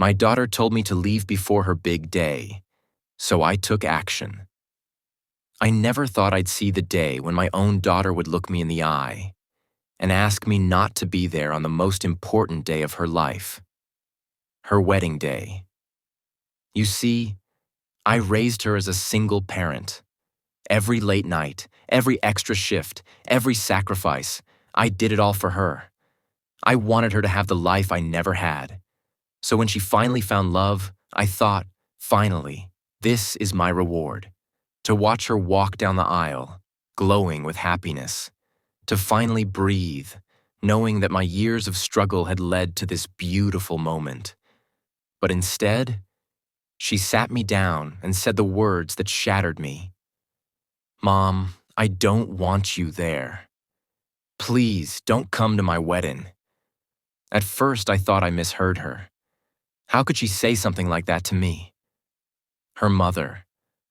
My daughter told me to leave before her big day, so I took action. I never thought I'd see the day when my own daughter would look me in the eye and ask me not to be there on the most important day of her life, her wedding day. You see, I raised her as a single parent. Every late night, every extra shift, every sacrifice, I did it all for her. I wanted her to have the life I never had. So when she finally found love, I thought, finally, this is my reward. To watch her walk down the aisle, glowing with happiness. To finally breathe, knowing that my years of struggle had led to this beautiful moment. But instead, she sat me down and said the words that shattered me. "Mom, I don't want you there. Please don't come to my wedding." At first, I thought I misheard her. How could she say something like that to me? Her mother,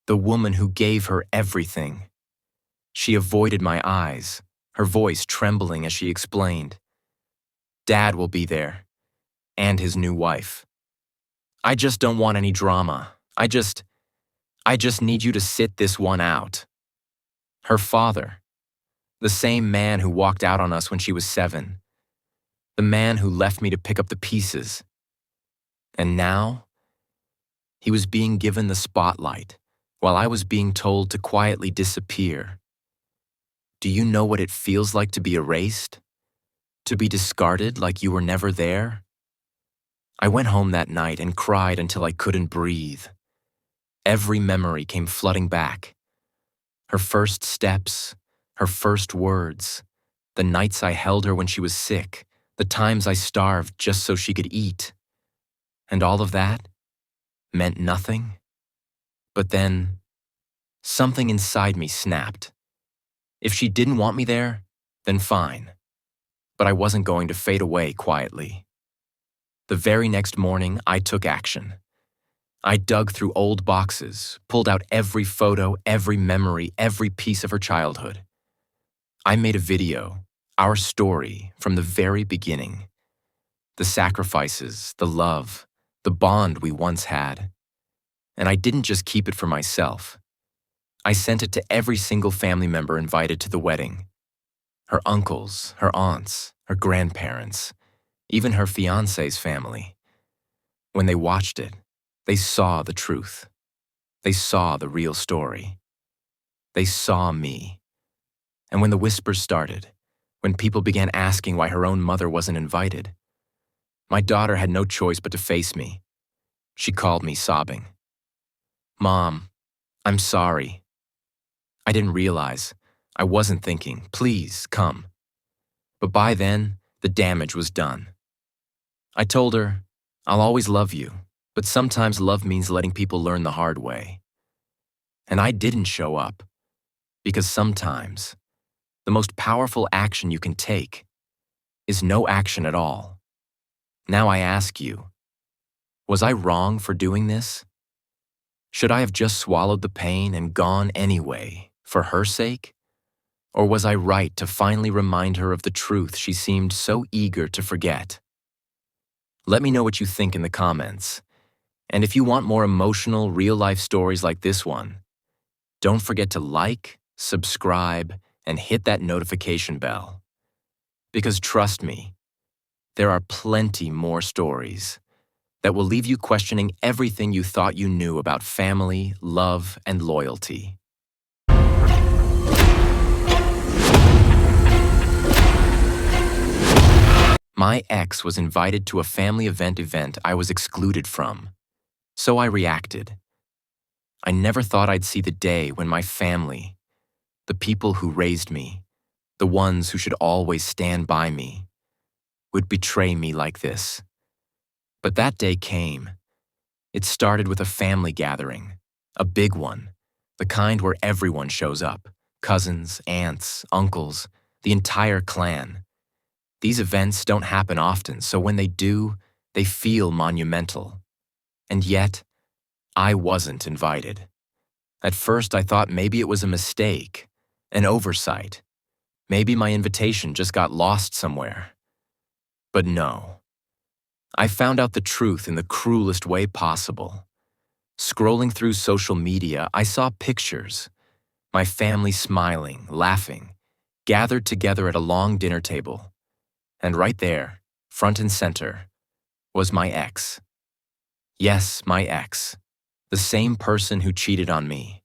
the woman who gave her everything. She avoided my eyes, her voice trembling as she explained. "Dad will be there, and his new wife. I just don't want any drama. I just need you to sit this one out." Her father, the same man who walked out on us when she was 7, the man who left me to pick up the pieces. And now, he was being given the spotlight while I was being told to quietly disappear. Do you know what it feels like to be erased? To be discarded like you were never there? I went home that night and cried until I couldn't breathe. Every memory came flooding back. Her first steps, her first words, the nights I held her when she was sick, the times I starved just so she could eat. And all of that meant nothing. But then, something inside me snapped. If she didn't want me there, then fine. But I wasn't going to fade away quietly. The very next morning, I took action. I dug through old boxes, pulled out every photo, every memory, every piece of her childhood. I made a video, our story, from the very beginning. The sacrifices, the love, the bond we once had. And I didn't just keep it for myself. I sent it to every single family member invited to the wedding. Her uncles, her aunts, her grandparents, even her fiancé's family. When they watched it, they saw the truth. They saw the real story. They saw me. And when the whispers started, when people began asking why her own mother wasn't invited, my daughter had no choice but to face me. She called me sobbing. "Mom, I'm sorry. I didn't realize. I wasn't thinking. Please, come." But by then, the damage was done. I told her, "I'll always love you, but sometimes love means letting people learn the hard way." And I didn't show up, because sometimes the most powerful action you can take is no action at all. Now I ask you, was I wrong for doing this? Should I have just swallowed the pain and gone anyway, for her sake? Or was I right to finally remind her of the truth she seemed so eager to forget? Let me know what you think in the comments. And if you want more emotional, real-life stories like this one, don't forget to like, subscribe, and hit that notification bell. Because trust me, there are plenty more stories that will leave you questioning everything you thought you knew about family, love, and loyalty. My ex was invited to a family event I was excluded from, so I reacted. I never thought I'd see the day when my family, the people who raised me, the ones who should always stand by me, would betray me like this. But that day came. It started with a family gathering, a big one, the kind where everyone shows up, cousins, aunts, uncles, the entire clan. These events don't happen often, so when they do, they feel monumental. And yet, I wasn't invited. At first, I thought maybe it was a mistake, an oversight. Maybe my invitation just got lost somewhere. But no. I found out the truth in the cruelest way possible. Scrolling through social media, I saw pictures. My family smiling, laughing, gathered together at a long dinner table. And right there, front and center, was my ex. Yes, my ex. The same person who cheated on me.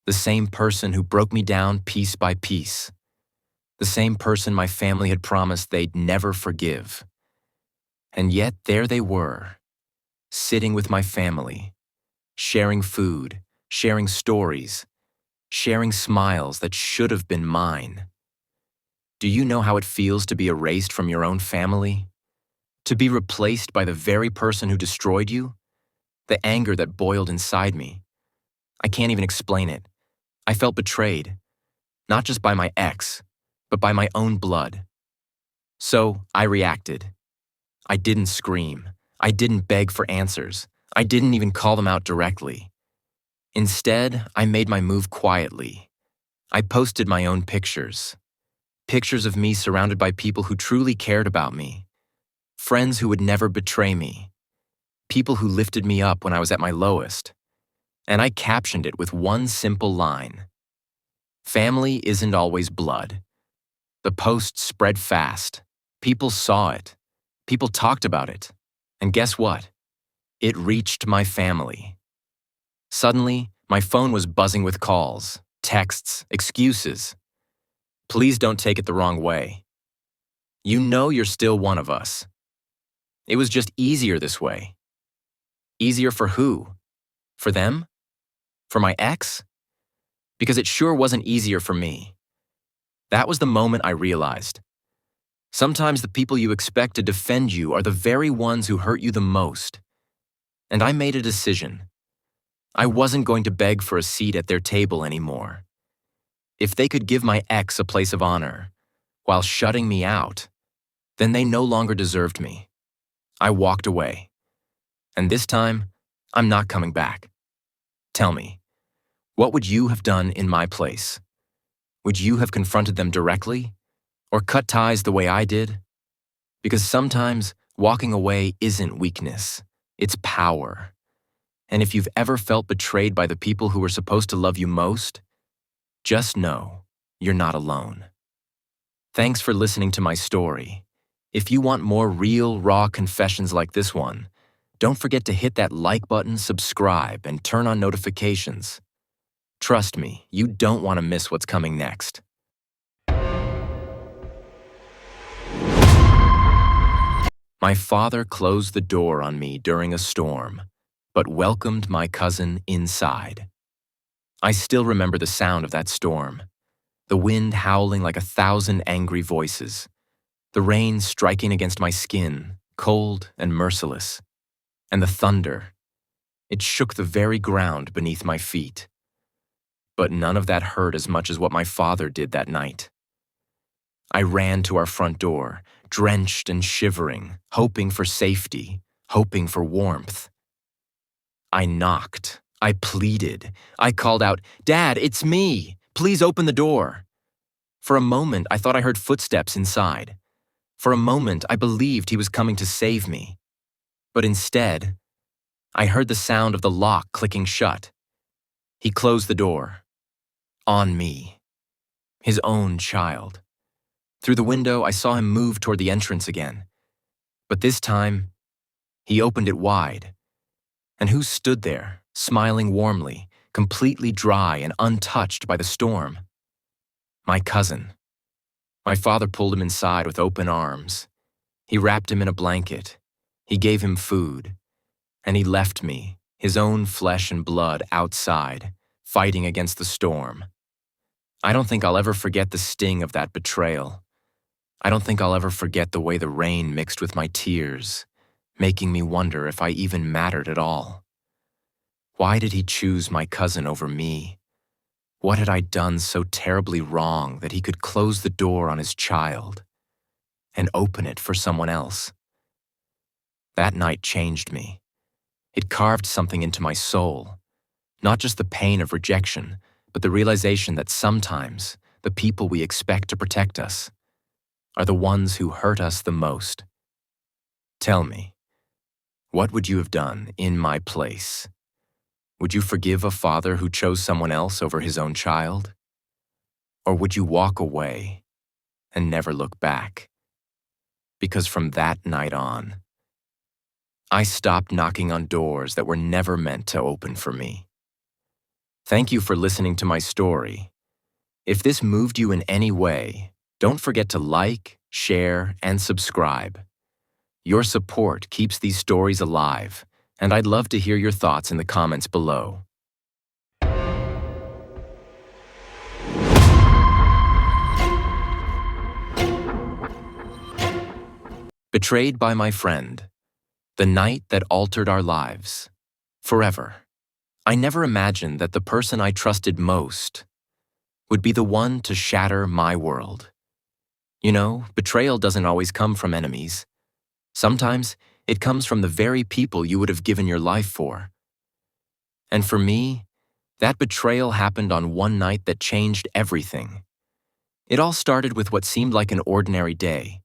The same person who broke me down piece by piece. The same person my family had promised they'd never forgive. And yet there they were, sitting with my family, sharing food, sharing stories, sharing smiles that should have been mine. Do you know how it feels to be erased from your own family? To be replaced by the very person who destroyed you? The anger that boiled inside me. I can't even explain it. I felt betrayed, not just by my ex, but by my own blood. So I reacted. I didn't scream. I didn't beg for answers. I didn't even call them out directly. Instead, I made my move quietly. I posted my own pictures. Pictures of me surrounded by people who truly cared about me. Friends who would never betray me. People who lifted me up when I was at my lowest. And I captioned it with one simple line. Family isn't always blood. The post spread fast. People saw it. People talked about it. And guess what? It reached my family. Suddenly, my phone was buzzing with calls, texts, excuses. Please don't take it the wrong way. You know you're still one of us. It was just easier this way. Easier for who? For them? For my ex? Because it sure wasn't easier for me. That was the moment I realized. Sometimes the people you expect to defend you are the very ones who hurt you the most. And I made a decision. I wasn't going to beg for a seat at their table anymore. If they could give my ex a place of honor, while shutting me out, then they no longer deserved me. I walked away. And this time, I'm not coming back. Tell me, what would you have done in my place? Would you have confronted them directly? Or cut ties the way I did? Because sometimes walking away isn't weakness, it's power. And if you've ever felt betrayed by the people who were supposed to love you most, just know you're not alone. Thanks for listening to my story. If you want more real, raw confessions like this one, don't forget to hit that like button, subscribe, and turn on notifications. Trust me, you don't want to miss what's coming next. My father closed the door on me during a storm, but welcomed my cousin inside. I still remember the sound of that storm, the wind howling like 1,000 angry voices, the rain striking against my skin, cold and merciless, and the thunder. It shook the very ground beneath my feet. But none of that hurt as much as what my father did that night. I ran to our front door, drenched and shivering, hoping for safety, hoping for warmth. I knocked. I pleaded. I called out, "Dad, it's me! Please open the door!" For a moment, I thought I heard footsteps inside. For a moment, I believed he was coming to save me. But instead, I heard the sound of the lock clicking shut. He closed the door. On me. His own child. Through the window, I saw him move toward the entrance again. But this time, he opened it wide. And who stood there, smiling warmly, completely dry and untouched by the storm? My cousin. My father pulled him inside with open arms. He wrapped him in a blanket. He gave him food. And he left me, his own flesh and blood, outside, fighting against the storm. I don't think I'll ever forget the sting of that betrayal. I don't think I'll ever forget the way the rain mixed with my tears, making me wonder if I even mattered at all. Why did he choose my cousin over me? What had I done so terribly wrong that he could close the door on his child and open it for someone else? That night changed me. It carved something into my soul, not just the pain of rejection, but the realization that sometimes the people we expect to protect us are the ones who hurt us the most. Tell me, What would you have done in my place? Would you forgive a father who chose someone else over his own child? Or would you walk away and never look back? Because from that night on, I stopped knocking on doors that were never meant to open for me. Thank you for listening to my story. If this moved you in any way, don't forget to like, share, and subscribe. Your support keeps these stories alive, and I'd love to hear your thoughts in the comments below. Betrayed by my friend. The night that altered our lives. Forever. I never imagined that the person I trusted most would be the one to shatter my world. You know, betrayal doesn't always come from enemies. Sometimes it comes from the very people you would have given your life for. And for me, that betrayal happened on one night that changed everything. It all started with what seemed like an ordinary day.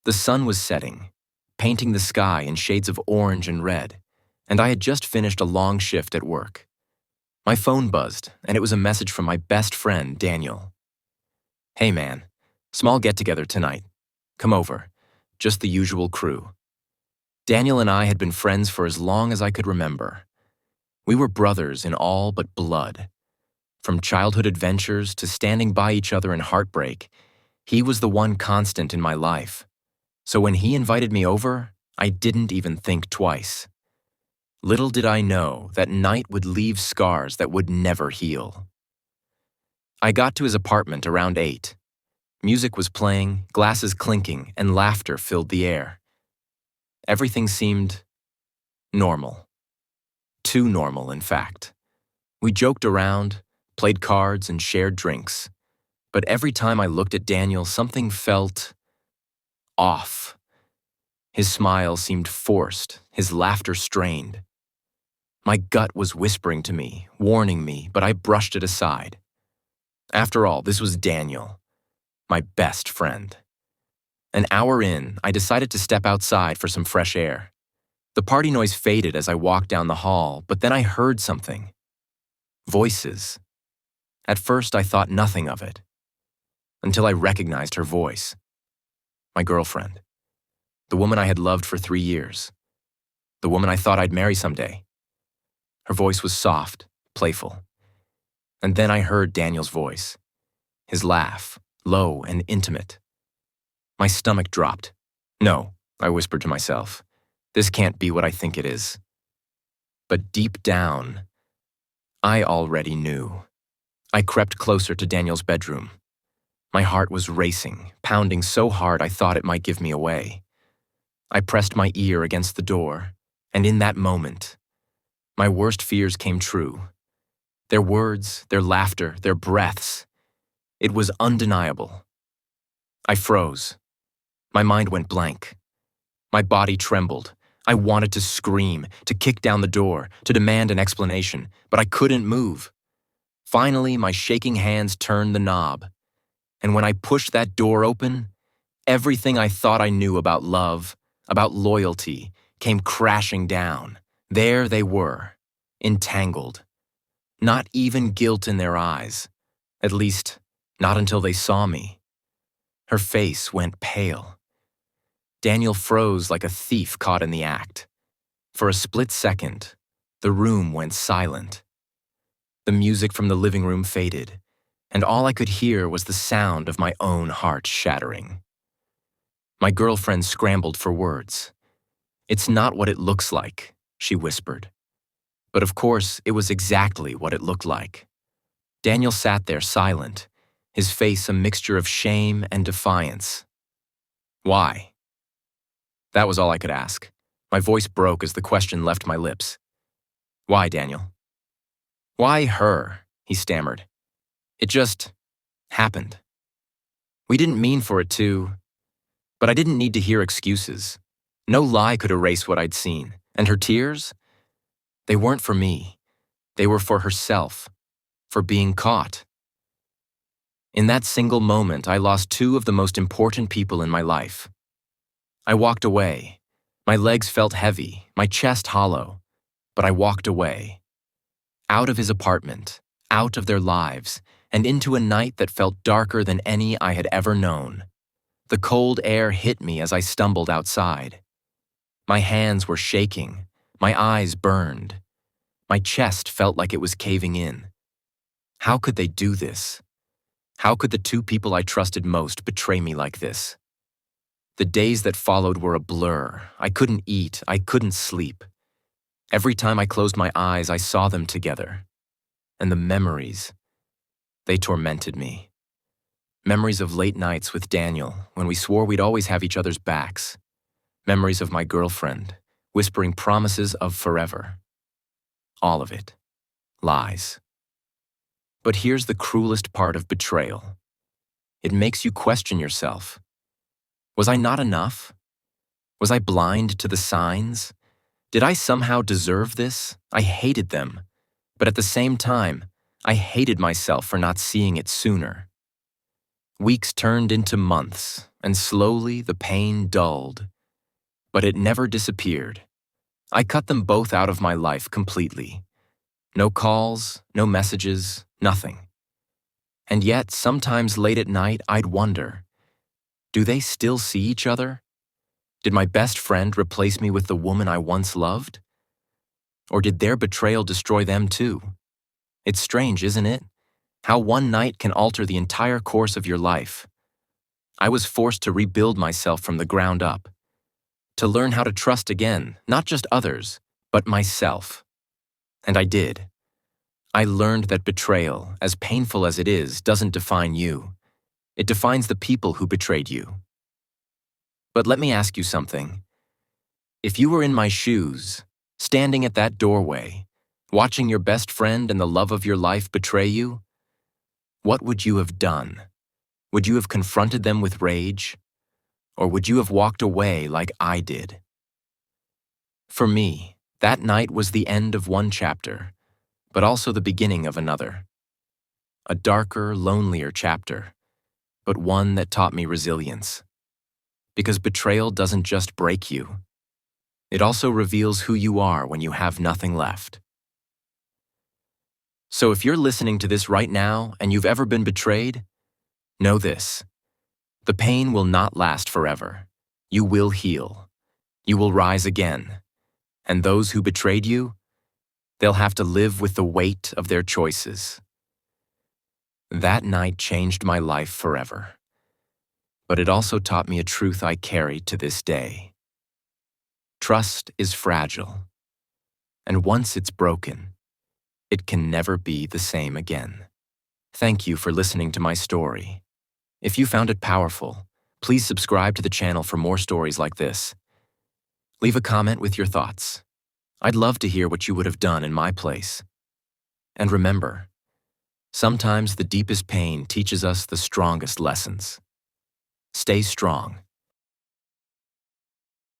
The sun was setting, painting the sky in shades of orange and red, and I had just finished a long shift at work. My phone buzzed, and it was a message from my best friend, Daniel. "Hey man, small get-together tonight. Come over. Just the usual crew." Daniel and I had been friends for as long as I could remember. We were brothers in all but blood. From childhood adventures to standing by each other in heartbreak, he was the one constant in my life. So when he invited me over, I didn't even think twice. Little did I know that night would leave scars that would never heal. I got to his apartment around 8. Music was playing, glasses clinking, and laughter filled the air. Everything seemed normal. Too normal, in fact. We joked around, played cards, and shared drinks. But every time I looked at Daniel, something felt off. His smile seemed forced, his laughter strained. My gut was whispering to me, warning me, but I brushed it aside. After all, this was Daniel, my best friend. An hour in, I decided to step outside for some fresh air. The party noise faded as I walked down the hall, but then I heard something. Voices. At first, I thought nothing of it, until I recognized her voice. My girlfriend. The woman I had loved for 3 years. The woman I thought I'd marry someday. Her voice was soft, playful. And then I heard Daniel's voice. His laugh, low and intimate. My stomach dropped. "No," I whispered to myself. "This can't be what I think it is." But deep down, I already knew. I crept closer to Daniel's bedroom. My heart was racing, pounding so hard I thought it might give me away. I pressed my ear against the door, and in that moment, my worst fears came true. Their words, their laughter, their breaths. It was undeniable. I froze. My mind went blank. My body trembled. I wanted to scream, to kick down the door, to demand an explanation, but I couldn't move. Finally, my shaking hands turned the knob. And when I pushed that door open, everything I thought I knew about love, about loyalty, came crashing down. There they were, entangled. Not even guilt in their eyes. At least, not until they saw me. Her face went pale. Daniel froze like a thief caught in the act. For a split second, the room went silent. The music from the living room faded, and all I could hear was the sound of my own heart shattering. My girlfriend scrambled for words. "It's not what it looks like," she whispered. But of course, it was exactly what it looked like. Daniel sat there silent, his face a mixture of shame and defiance. Why? That was all I could ask. My voice broke as the question left my lips. "Why, Daniel?" "Why her?" he stammered. "It just happened. We didn't mean for it to, but I didn't need to hear excuses. No lie could erase what I'd seen, and her tears? They weren't for me. They were for herself, for being caught." In that single moment, I lost 2 of the most important people in my life. I walked away, My legs felt heavy, my chest hollow, but I walked away. Out of his apartment, out of their lives, and into a night that felt darker than any I had ever known. The cold air hit me as I stumbled outside. My hands were shaking, my eyes burned. My chest felt like it was caving in. How could they do this? How could the two people I trusted most betray me like this? The days that followed were a blur. I couldn't eat, I couldn't sleep. Every time I closed my eyes, I saw them together. And the memories, they tormented me. Memories of late nights with Daniel, when we swore we'd always have each other's backs. Memories of my girlfriend, whispering promises of forever. All of it. Lies. But here's the cruelest part of betrayal. It makes you question yourself. Was I not enough? Was I blind to the signs? Did I somehow deserve this? I hated them. But at the same time, I hated myself for not seeing it sooner. Weeks turned into months, and slowly the pain dulled. But it never disappeared. I cut them both out of my life completely. No calls, no messages, nothing. And yet, sometimes late at night, I'd wonder, do they still see each other? Did my best friend replace me with the woman I once loved? Or did their betrayal destroy them too? It's strange, isn't it? How one night can alter the entire course of your life. I was forced to rebuild myself from the ground up. To learn how to trust again, not just others, but myself. And I did. I learned that betrayal, as painful as it is, doesn't define you. It defines the people who betrayed you. But let me ask you something. If you were in my shoes, standing at that doorway, watching your best friend and the love of your life betray you, what would you have done? Would you have confronted them with rage? Or would you have walked away like I did? For me, that night was the end of one chapter, but also the beginning of another. A darker, lonelier chapter, but one that taught me resilience. Because betrayal doesn't just break you. It also reveals who you are when you have nothing left. So if you're listening to this right now and you've ever been betrayed, know this. The pain will not last forever. You will heal. You will rise again. And those who betrayed you, they'll have to live with the weight of their choices. That night changed my life forever. But it also taught me a truth I carry to this day. Trust is fragile. And once it's broken, it can never be the same again. Thank you for listening to my story. If you found it powerful, please subscribe to the channel for more stories like this. Leave a comment with your thoughts. I'd love to hear what you would have done in my place. And remember, sometimes the deepest pain teaches us the strongest lessons. Stay strong